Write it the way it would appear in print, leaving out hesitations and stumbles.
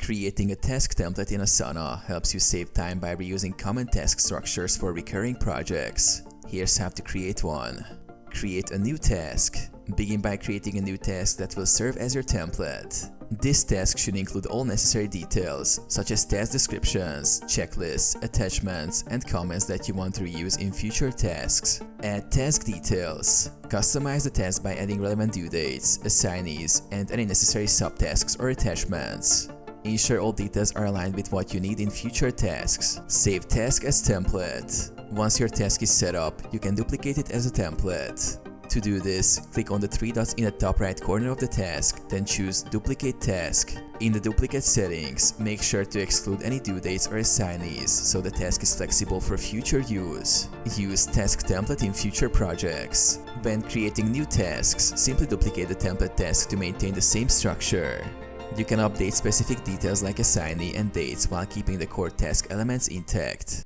Creating a task template in Asana helps you save time by reusing common task structures for recurring projects. Here's how to create one. Create a new task. Begin by creating a new task that will serve as your template. This task should include all necessary details, such as task descriptions, checklists, attachments, and comments that you want to reuse in future tasks. Add task details. Customize the task by adding relevant due dates, assignees, and any necessary subtasks or attachments. Ensure all details are aligned with what you need in future tasks. Save task as template. Once your task is set up, you can duplicate it as a template. To do this, click on the three dots in the top right corner of the task, then choose Duplicate Task. In the duplicate settings, make sure to exclude any due dates or assignees so the task is flexible for future use. Use Task Template in future projects. When creating new tasks, simply duplicate the template task to maintain the same structure. You can update specific details like assignee and dates while keeping the core task elements intact.